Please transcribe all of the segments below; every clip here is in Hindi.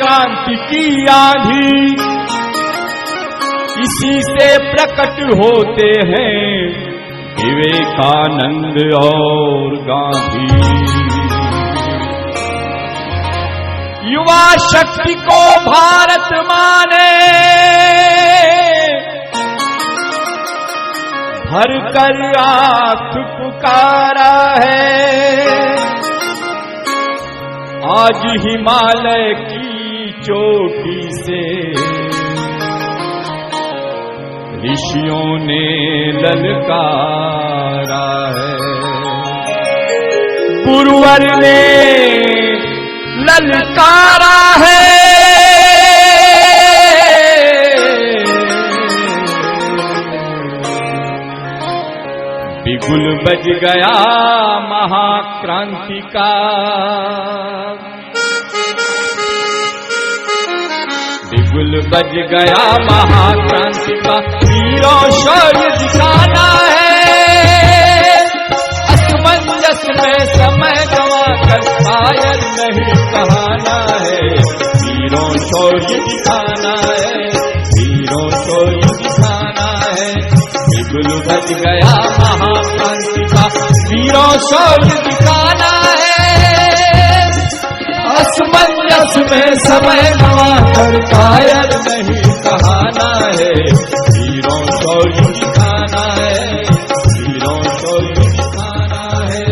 क्रांति की आंधी, इसी से प्रकट होते हैं विवेकानंद और गांधी। युवा शक्ति को भारत माने, भर कर आंख पुकारा है। आज हिमालय की चोटी से ऋषियों ने ललकारा है, गुरुवर ने ललकारा है। बिगुल बज गया महाक्रांति का, बिगुल बज गया महाक्रांति का। वीरों शौर्य दिखाना है, असमंजस में समय गंवाकर कायर नहीं कहना है। वीरों शौर्य दिखाना है, वीरों शौर्य दिखाना है। बिगुल बज गया महाक्रांति का, वीरों शौर्य दिखाना है। असमंजस में समय गंवाकर कायर नहीं कहना है। वीरों शौर्य दिखाना है, वीरों शौर्य दिखाना है।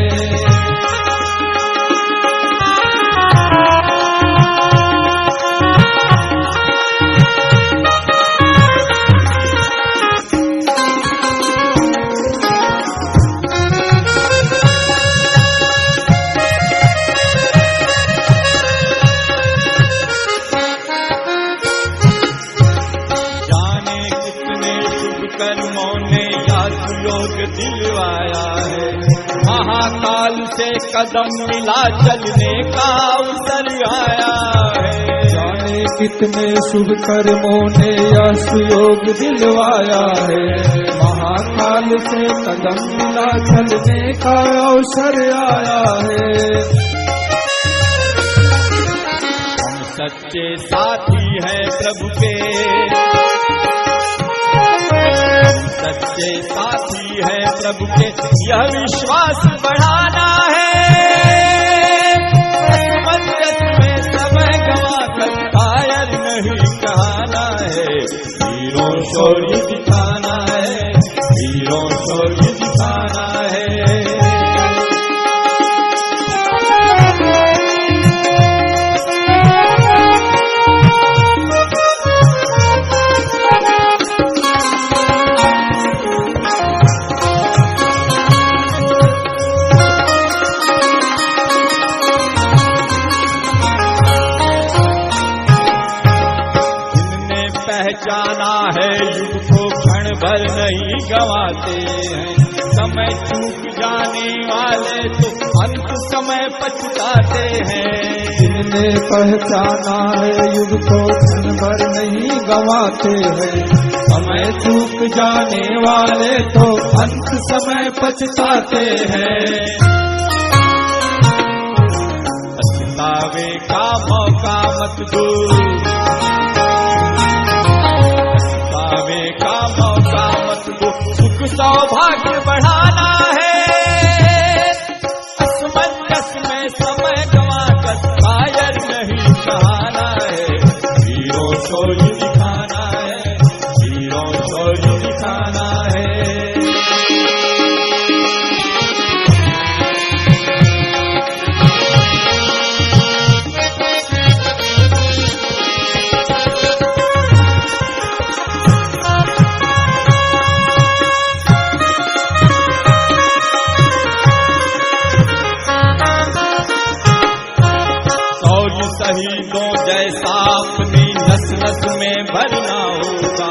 दिलवाया है, महाकाल से कदम मिला चलने का अवसर आया है। जाने कितने शुभ कर्मों ने यह सुयोग दिलवाया है, महाकाल से कदम मिला चलने का अवसर आया है। हम सच्चे साथी हैं प्रभु के, सच्चे साथी है प्रभु के, यह विश्वास बढ़ाना है। असमंजस में समय गंवाकर कायर नहीं कहना है। वीरों शौर्य दिखाना है, वीरों शौर्य दिखाना है। पहचाना है युग को क्षण भर नहीं गंवाते हैं। समय चूक जाने वाले तो अंत समय पछताते हैं। जिनने पहचाना है युग को क्षण भर नहीं गंवाते हैं। समय चूक जाने वाले तो अंत समय पछताते हैं। पछतावे का मौका मत दो, का मौका मत दो, सुख सौभाग्य बढ़ाना है। असमंजस में समय गंवाकर कायर नहीं कहना है। वीरों शौर्य दिखाना है, वीरों शौर्य दिखाना है। शहीदों जैसा अपनी नस नस में भरना होगा।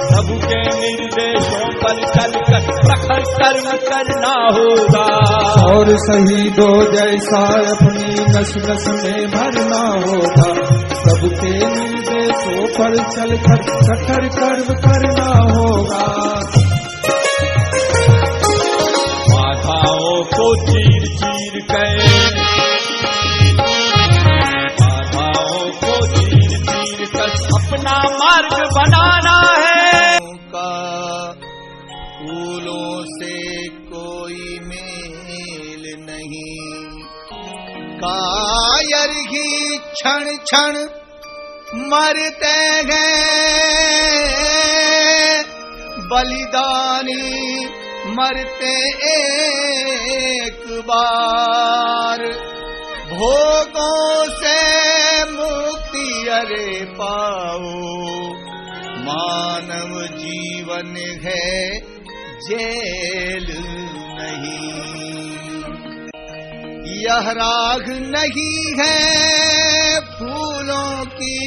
सबके निर्देशों पर चलकर प्रखर कर्म करना होगा। और शहीदों जैसा अपनी नस नस में भरना होगा। सबके निर्देशों पर चलकर प्रखर कर्म करना होगा। बाधाओं को चीर चीर कर, बाधाओं को चीर अपना मार्ग बनाना है। का फूलों से कोई मेल नहीं, कायर ही क्षण क्षण मरते हैं, बलिदानी मरते एक बार। भोगों से मुक्ति अरे पाओ, मानव जीवन है जेल नहीं। यह राग नहीं है फूलों की,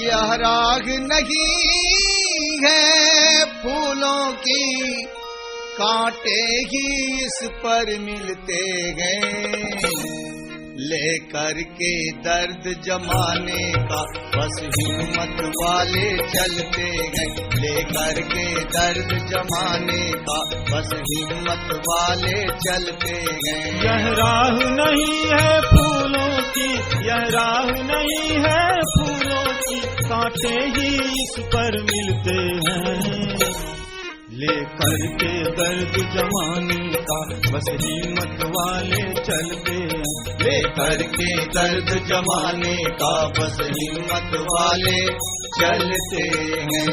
यह राग नहीं है फूलों की, कांटे ही इस पर मिलते हैं। लेकर के दर्द जमाने का बस हिम्मत वाले चलते हैं, लेकर के दर्द जमाने का बस हिम्मत वाले चलते हैं। यह राह नहीं है फूलों की, यह राह नहीं है फूलों की, कांटे ही इस पर मिलते हैं। लेकर के दर्द जमाने का बस हिम्मत वाले चलते हैं, लेकर के दर्द जमाने का बस हिम्मत वाले चलते हैं।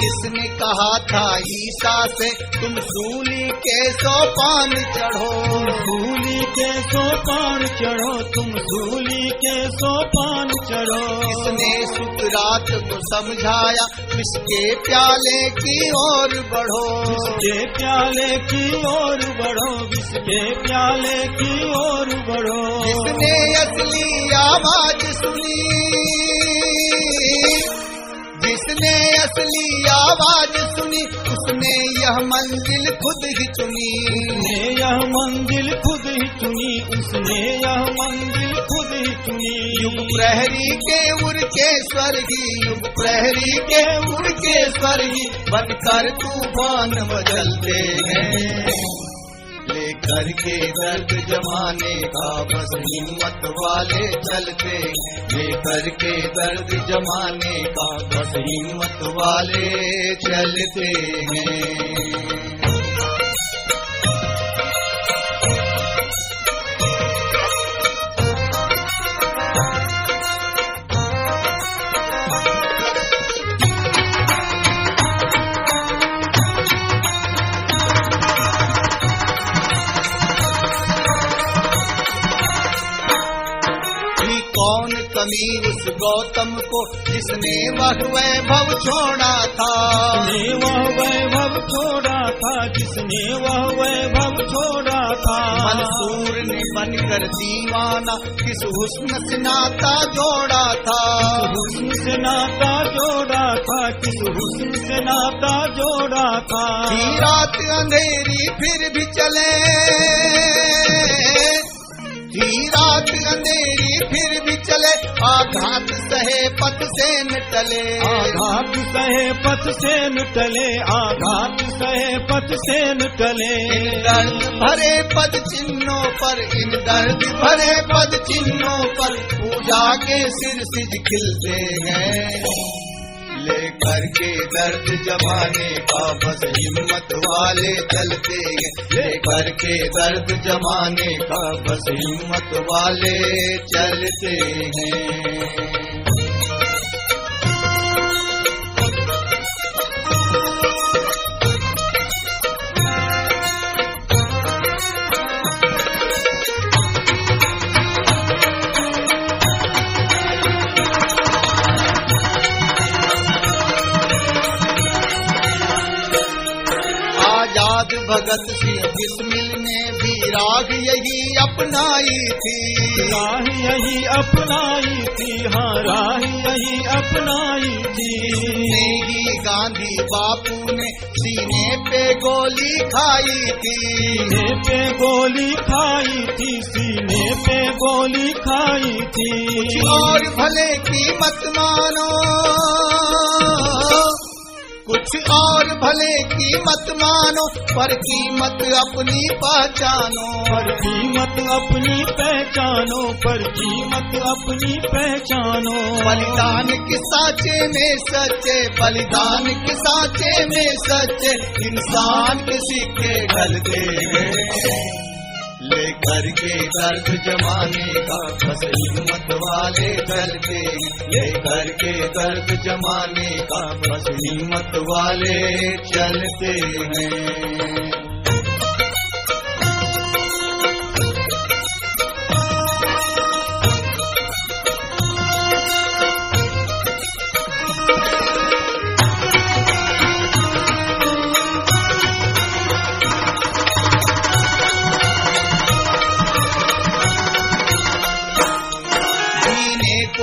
किसने कहा था ईसा से तुम सूली के सोपान चढ़ो, सूली के सोपान चढ़ो, तुम सूली के सोपान चढ़ो। किसने सुकरात को समझाया विस्के प्याले की ओर बढ़ो, विस्के प्याले की ओर बढ़ो, विस्के प्याले की ओर बढ़ो। किसने असली आवाज सुनी, जिसने असली आवाज सुनी उसने यह मंजिल खुद ही चुनी, उसने यह मंजिल खुद ही चुनी, उसने यह मंजिल खुद ही चुनी। युग प्रहरी के उड़ के स्वर्गी, युग प्रहरी के उड़ के स्वर्गी बनकर तूफान बदलते हैं। लेकर के दर्द जमाने का बस हिम्मत वाले चलते, लेकर के दर्द जमाने का बस हिम्मत वाले चलते हैं। कौन कमी उस गौतम को जिसने वह वैभव छोड़ा था, जिसने वह वैभव छोड़ा था, जिसने वह वैभव छोड़ा था। मंसूर ने बनकर दीवाना किस हुस्न से नाता जोड़ा था, हुस्न से नाता जोड़ा था, किस हुस्न से नाता जोड़ा था। रात अंधेरी फिर भी चले, रात अंधेरी फिर भी चले, आघात सहे पथ से न टले, आघात सहे पथ से न टले, आघात सहे पथ से न टले। इन दर्द भरे पद चिन्हों पर, इन दर्द भरे पद चिन्हों पर पूजा के सिर सिज खिलते हैं। लेकर के दर्द जमाने का बस हिम्मत वाले चलते हैं, लेकर के दर्द जमाने का बस हिम्मत वाले चलते हैं। भगत सिंह बिस्मिल ने भी राह यही अपनाई थी, राह यही अपनाई थी, हाँ राह यही अपनाई थी। नहीं गांधी बापू ने सीने पे गोली खाई थी, सीने पे गोली खाई थी, सीने पे गोली खाई थी। और भले की मत मानो, कुछ और भले की मत मानो, पर कीमत अपनी पहचानो, पर कीमत अपनी पहचानो, पर कीमत अपनी पहचानो। बलिदान के साचे में सच्चे, बलिदान के साचे में सच्चे, इंसान के सिक्के ढलते हैं। लेकर के दर्द जमाने का बस हिम्मत वाले चलते हैं, लेकर के दर्द जमाने का बस हिम्मत वाले चलते हैं।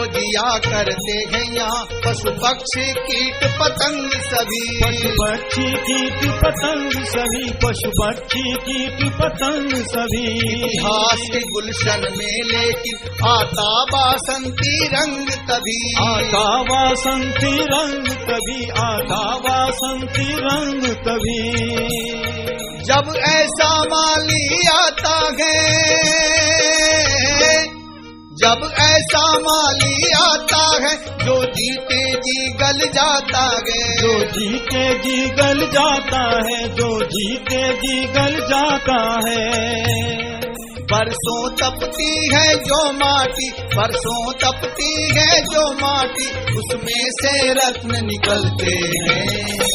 दिया करते हैं यहाँ पशु पक्षी कीट पतंग सभी, पशु पक्षी कीट पतंग सभी, पशु पक्षी कीट पतंग सभी। इतिहास के गुलशन में लेकिन आता बासंती रंग तभी, आता बासंती रंग तभी, आता बासंती रंग तभी। जब ऐसा माली आता है, जब ऐसा माली आता है, जो जीते जी गल जाता है, जो जीते जी गल जाता है, जो जीते जी गल जाता है। बरसों तपती है जो माटी, बरसों तपती है जो माटी, उसमें से रत्न निकलते हैं।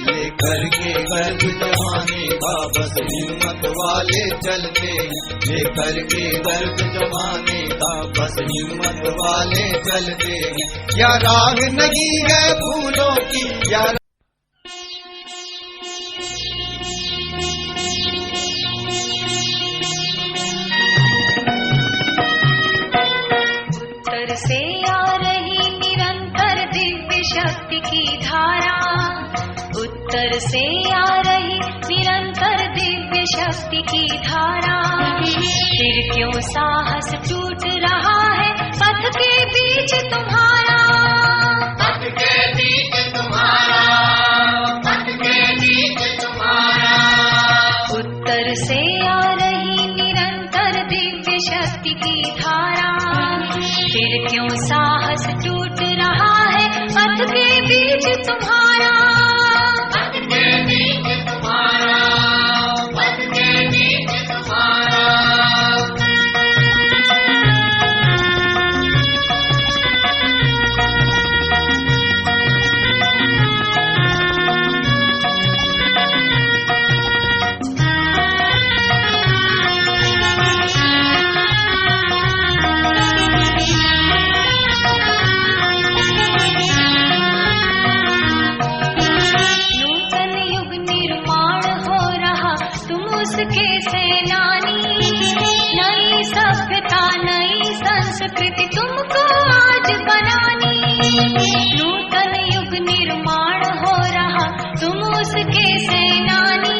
लेकर के गर्द जमाने का बस हिम्मत वाले चलते हैं, लेकर के गर्द जमाने का बस हिम्मत वाले चलते हैं। क्या राह नहीं है फूलों की, क्या उत्तर से आ रही निरंतर दिव्य शक्ति की धारा, उत्तर से आ रही निरंतर दिव्य शक्ति की धारा। फिर क्यों साहस टूट रहा है पथ के बीच तुम्हारा, पथ के बीच तुम्हारा, पथ के बीच तुम्हारा। उत्तर से आ रही निरंतर दिव्य शक्ति की धारा, फिर क्यों साहस टूट रहा है पथ के बीच तुम्हारा, पथ के बीच तुम्हारा, पथ के बीच तुम्हारा। के सेनानी, नई सभ्यता नई संस्कृति तुमको आज बनानी। नूतन युग निर्माण हो रहा तुम उसके सेनानी,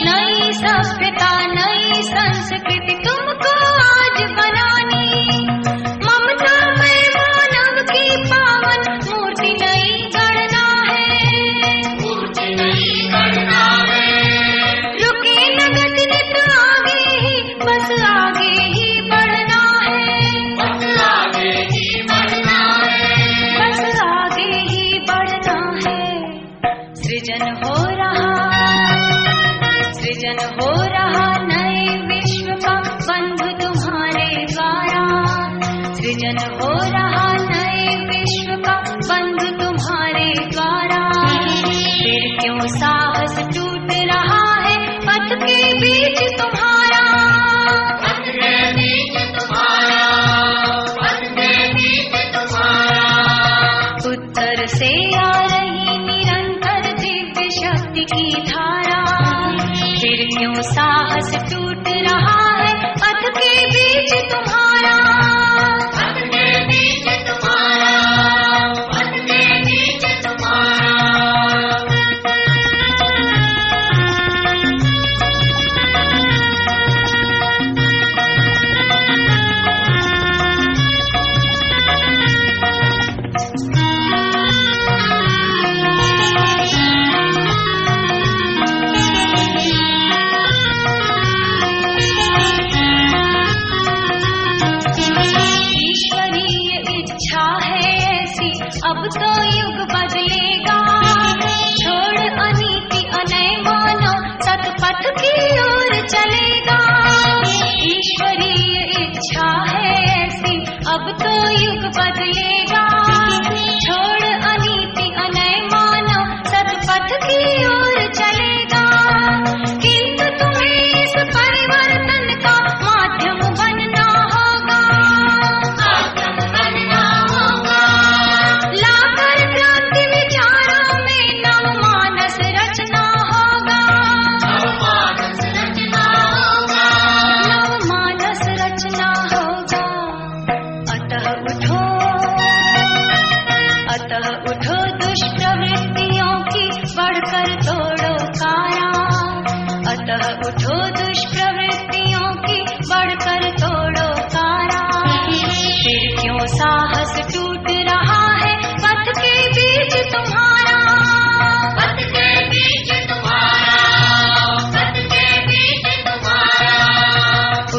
नई सभ्यता नई संस्कृति तुमको आज बनानी। ममता में मानव की पावन मूर्ति नई गढ़ना है, मूर्ति नई गढ़ना है। बस आगे ही बढ़ना है, बस आगे ही बढ़ना है, बस आगे ही बढ़ना है। सृजन हो रहा, सृजन हो रहा नए विश्व का बंधु तुम्हारे द्वारा, सृजन हो रहा नए विश्व का बंधु तुम्हारे द्वारा। फिर क्यों साहस टूट रहा है पथ के बीच तुम्हारा, पथ के बीच तुम्हारा, पथ के बीच तुम्हारा। उत्तर से आ रही निरंतर दिव्य शक्ति की धारा, फिर क्यों साहस साहस टूट रहा है पथ के बीच तुम्हारा, पथ के बीच तुम्हारा, पथ के बीच तुम्हारा। अब तो युग बदलेगा, छोड़ अनीति अनय मानो सतपथ की ओर चलेगा। ईश्वरीय इच्छा है ऐसी, अब तो युग बदलेगा, छोड़ अनीति अनय मानो सतपथ की ओर चलेगा। किंतु तुम्हें इस परिवर्तन का माध्यम बनना होगा, माध्यम बनना होगा। लाकर क्रांति विचारों में नवमानस रचना होगा, नवमानस रचना होगा, नवमानस रचना होगा। अतः उठो दुष्प्रवृत्तियों की बढ़कर तोड़ो काया, अतः उठो दुष्प्रवृत्तियों की बढ़कर तोड़ो काया। फिर क्यों साहस टूट रहा है पथ के बीच तुम्हारा, पथ के बीच तुम्हारा, पथ के बीच तुम्हारा।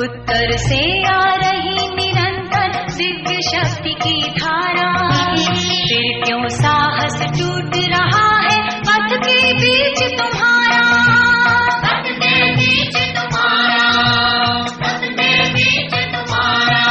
उत्तर से आ रही निरंतर दिव्य शक्ति की धारा, फिर क्यों साहस टूट रहा है पथ के बीच तुम्हारा, पथ के बीच तुम्हारा, पथ के बीच तुम्हारा।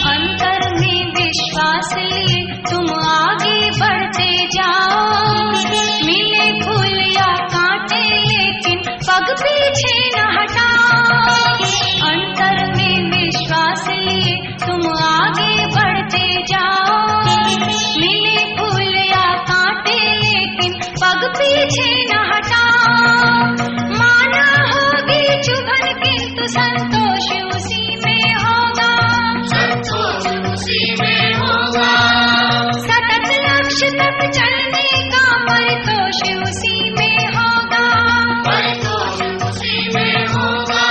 अंतर में विश्वास लिए तुम आगे बढ़ते जाओ, मिले फूल या कांटे लेकिन पग पीछे न हटाओ। अंतर में विश्वास लिए तुम आगे बढ़ते जाओ, मिले फूल या कांटे लेकिन पग पीछे न हटाओ। माना होगी चुभन किंतु संतोष उसी में होगा, संतोष उसी में होगा। सतत लक्ष्य तक चलने का परितोष उसी में होगा, परितोष उसी में होगा,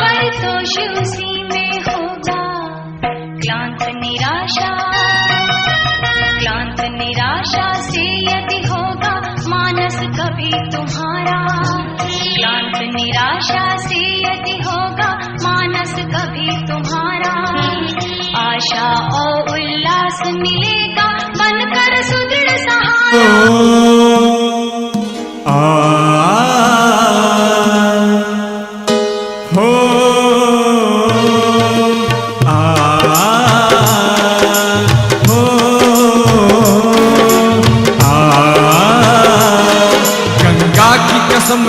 परितोष उसी में होगा। क्लांत निराशा से यदि होगा मानस कभी तुम्हारा, क्लांत निराशा से यदि होगा मानस कभी तुम्हारा। आशा और उल्लास मिलेगा बनकर सुदृढ़ सहारा।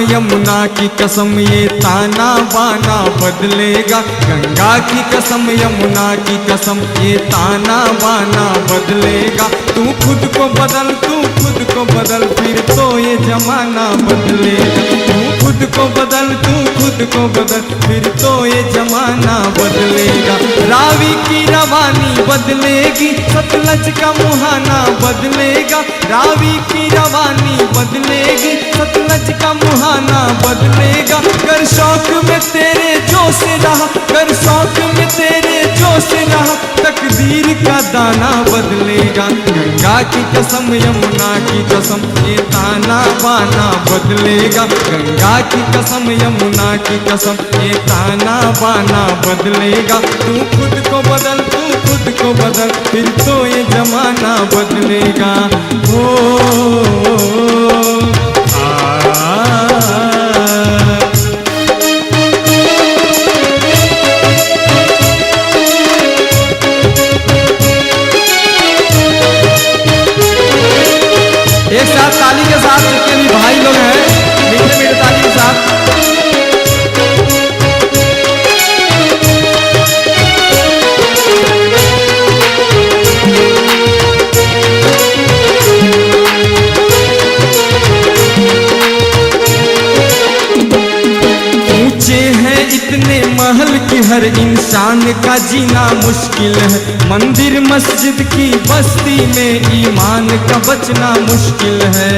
यमुना की कसम ये ताना बाना बदलेगा, गंगा की कसम यमुना की कसम ये ताना बाना बदलेगा। तू खुद को बदल, तू खुद को बदल, फिर तो ये जमाना बदलेगा। तू खुद को बदल, तू खुद को बदल, फिर तो ये जमाना बदलेगा। रावी की रवानी बदलेगी, सतलज का मुहाना बदलेगा। रावी की रवानी बदलेगी, सतलज का मुहाना बदलेगा। कर शौक में तेरे जोश रहा, कर शौक में तेरे जोश रहा, तकदीर का दाना बदलेगा। गंगा की कसम यमुना की कसम ये ताना बाना बदलेगा। गंगा की कसम यमुना की कसम ये ताना बाना बदलेगा। तू खुद को बदल, तू खुद को बदल, फिर तो ये जमाना बदलेगा। इतने महल की हर इंसान का जीना मुश्किल है। मंदिर मस्जिद की बस्ती में ईमान का बचना मुश्किल है।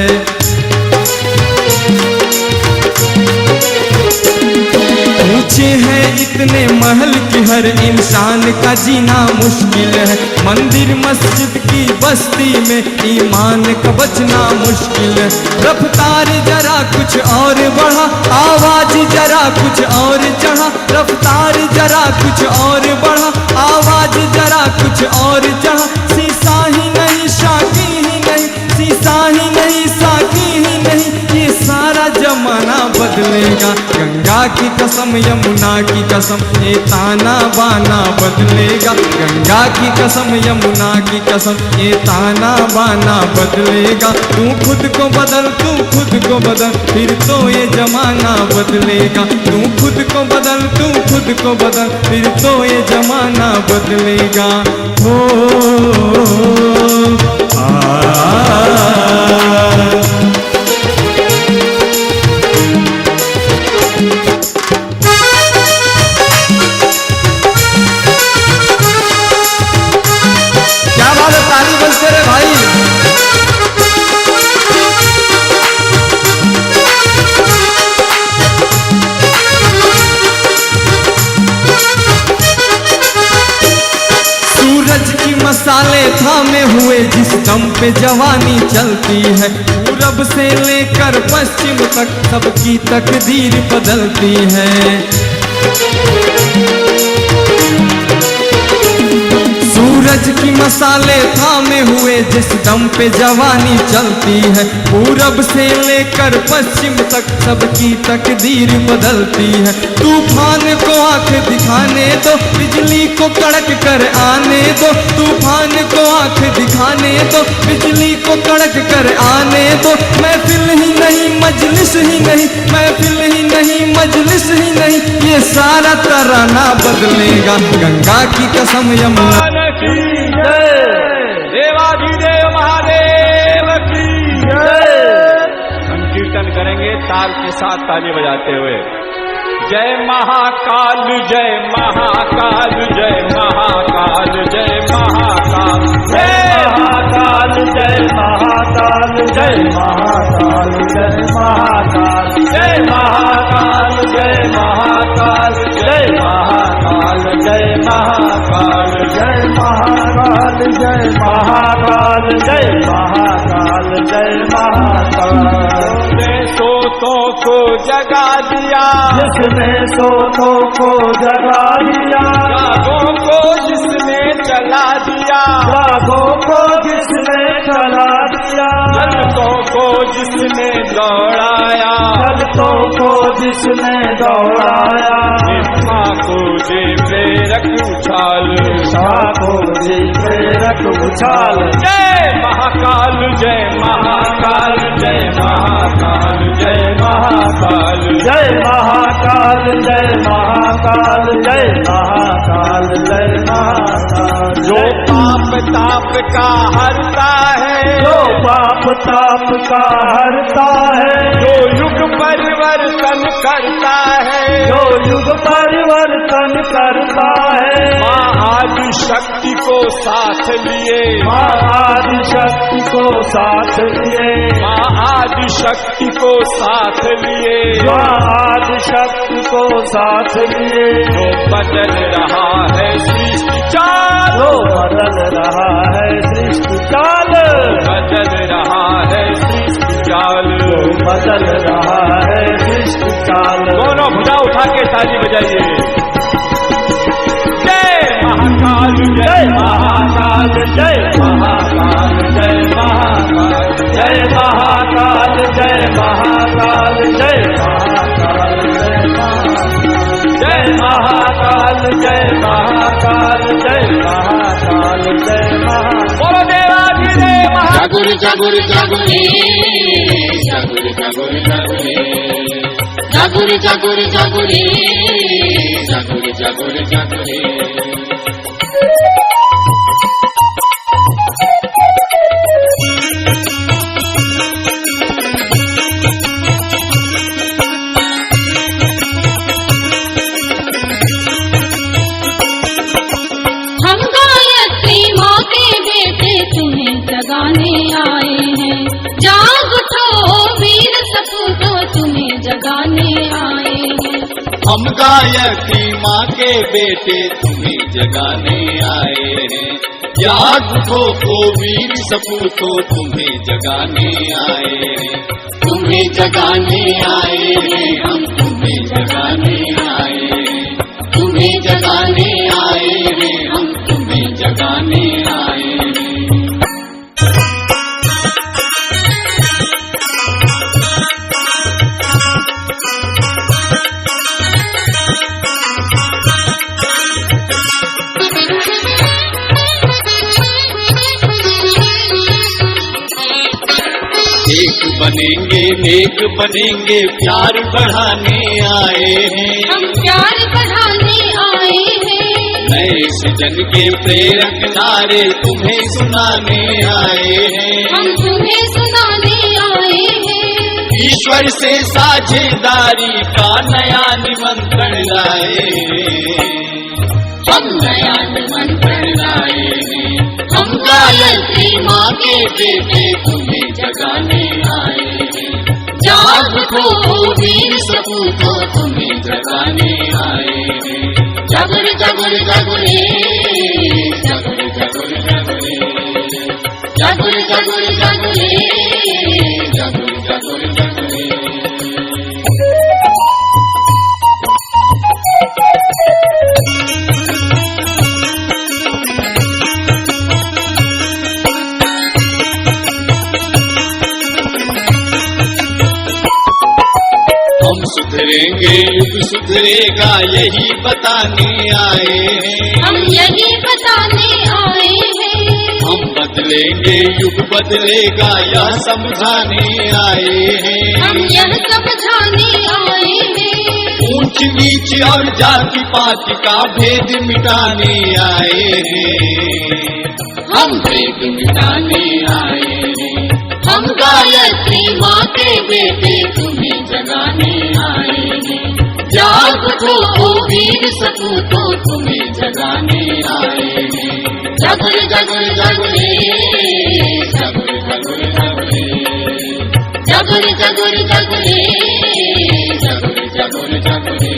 ऊंचे हैं इतने महल की हर इंसान का जीना मुश्किल है। मंदिर मस्जिद की बस्ती में ईमान का बचना मुश्किल है। रफ्तार जरा कुछ और बढ़ा, आवाज जरा कुछ और चढ़ा। रफ्तार जरा कुछ और बढ़ा, आवाज जरा कुछ और चढ़ा। शीशा ही नहीं साकी ही नहीं, शीशा ही नहीं साकी ही नहीं, ये सारा जमाना बदलेगा। गंगा की कसम यमुना की कसम ये ताना बाना बदलेगा। गंगा की कसम यमुना की कसम ये ताना बाना बदलेगा। तू खुद को बदल, तू खुद को बदल, फिर तो ये जमाना बदलेगा। तू खुद को बदल, तू खुद को बदल, फिर तो ये जमाना बदलेगा। हो क्या बात है, ताली बजते रहे भाई। सूरज की मसाले थामे हुए जिस दम पे जवानी चलती है, पूरब से लेकर पश्चिम तक सबकी तकदीर बदलती है। सूरज की मसाले थामे हुए जिस दम पे जवानी चलती है, पूरब से लेकर पश्चिम तक सबकी तकदीर बदलती है। तूफान को आंख दिखाने दो, बिजली को कड़क कर आने दो। तूफान को आंख दिखाने दो, बिजली को कड़क कर आने दो। महफिल ही नहीं मजलिस ही नहीं, महफिल ही नहीं मजलिस ही नहीं, ये सारा तराना बदलेगा। गंगा की कसम यमुना की जय, देवाधिदेव महादेव की जय। संकीर्तन करेंगे ताल के साथ ताली बजाते हुए। जय महाकाल, जय महाकाल, जय महाकाल, जय महाकाल, जय महाकाल, जय महाकाल, जय महाकाल, जय महाकाल, जय महाकाल, जय महाकाल, जय महाकाल, जय महाकाल, जय महाकाल, जय महाकाल, जय महाकाल, जय महाकाल। सोतों को जगा दिया, जिसने सोतों को जगा दिया। रागों को जिसने चला दिया, रागों को जिसने चला दिया। जगतों को जिसने दौड़ाया, जगतों को जिसने दौड़ाया। निष्ठा को जे प्रेरक उछाल, निष्ठा को जे प्रेरक उछाल। जय महाकाल, जय महाकाल, जय महाकाल, जय महाकाल, जय महाकाल, जय महाकाल, जय महाकाल, जय महाकाल। जो पाप ताप का हरता है, जो पाप ताप का हरता है। जो युग परिवर्तन करता है, जो युग परिवर्तन करता है। माँ आदि शक्ति को साथ लिए, माँ आदि शक्ति को साथ लिए, माँ आदि शक्ति को साथ लिए, माँ आदि शक्ति को साथ लिए। जो बदल रहा है सृष्टि चाल, जो बदल रहा है सृष्टि चाल, बदल रहा है सृष्टि चाल, बदल रहा है सृष्टि चाल। दोनों भुजा उठा के ताली बजाइए। जय महाकाल, जय महाकाल, जय महाकाल, जय महाकाल, जय महाकाल, जय महाकाल, जय महाकाल, जय महाकाल, जय महाकाल, जय महाकाल, जय महाकाल। बोलो देवाधिदेव महाकाल। जागुरी जागुरी जागुरी जागुरी जागुरी जागुरी जागुरी जागुरी जागुरी जागुरी जागुरी जागुरी। हम गायत्री माँ के बेटे तुम्हें जगाने आए हैं। याद उठो को वीर सपूतो तुम्हें जगाने आए हैं। तुम्हें जगाने आए हैं, हम तुम्हें जगाने आए हैं। तुम्हें जगाने आए हैं, हम तुम्हें जगाने आए हैं। एक बनेंगे नेक बनेंगे प्यार बढ़ाने आए हैं। हम प्यार बढ़ाने आए हैं। नए सृजन के प्रेरक नारे तुम्हें सुनाने आए हैं। हम तुम्हें सुनाने आए हैं। ईश्वर से साझेदारी का नया निमंत्रण लाए हैं। हम नया निमंत्रण लाए हैं। हम गायत्री माँ के बेटे तुम्हें जगाने आए हैं। जाग उठो वीर सपूतो तुम्हें जगाने आए हैं। जागुर जागुर जागुरे, जागुर जागुर जागुरे, जागुर जागुर जागुरे, जागुर जागुर जागुरे। हम सुधरेंगे युग सुधरेगा यही बताने आए हैं। हम यही बताने आए हैं। हम बदलेंगे युग बदलेगा यह समझाने आए हैं। हम यह समझाने आए हैं। ऊंच नीच और जाति पाति का भेद मिटाने आए हैं। हम भेद मिटाने आए हैं। हम गायत्री माँ के बेटे तुम्हें जगाने आए हैं। जाग उठो वीर सपूतो तुम्हें जगाने आए हैं। जागुर जागुर जागुरे, जागुर जागुर जागुरे, जागुर जागुर जागुरे, जागुर जागुर जागुरे।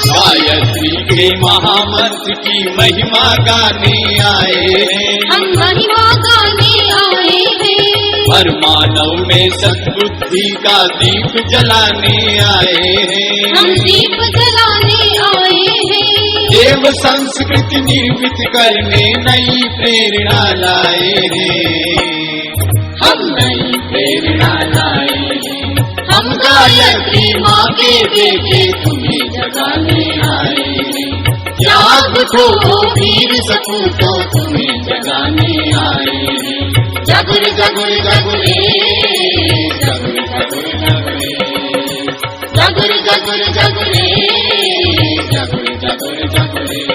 गायत्री के महामंत्र की महिमा गाने आए हैं। हम महिमा गाने आए हैं। हर मानव में सद्बुद्धि का दीप जलाने आए हैं। हम दीप जलाने आए हैं। देव संस्कृति निर्मित करने नई प्रेरणा लाए हैं। हम नई प्रेरणा लाए हैं। हम गायत्री माँ के बेटे तुम्हें जगाने आए हैं। जाग उठो वीर सपूतो तुम्हें जगाने आए हैं। जागुर जागुर जागुरे, जागुर जागुर जागुरे, जागुर जागुर जागुरे, जागुर जागुर जागुरे।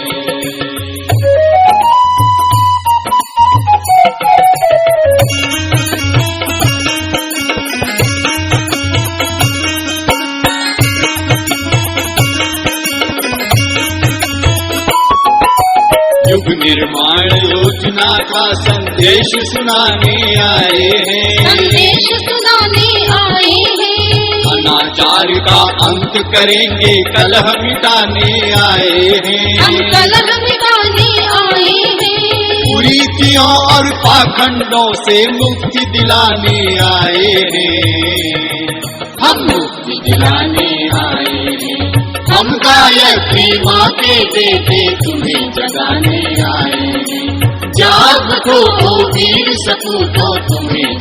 युग निर्माण योजना का संदेश सुनाने आए हैं। संदेश सुनाने आए हैं। अनाचार का अंत करेंगे कलह मिटाने आए हैं। हम कलह मिटाने आए हैं। कुरीतियों और पाखंडों से मुक्ति दिलाने आए हैं। हम मुक्ति दिलाने आए हैं। हम गायत्री माँ के बेटे तुम्हें जगाने आए हैं। जाग उठो वीर सपूतो तुम्हें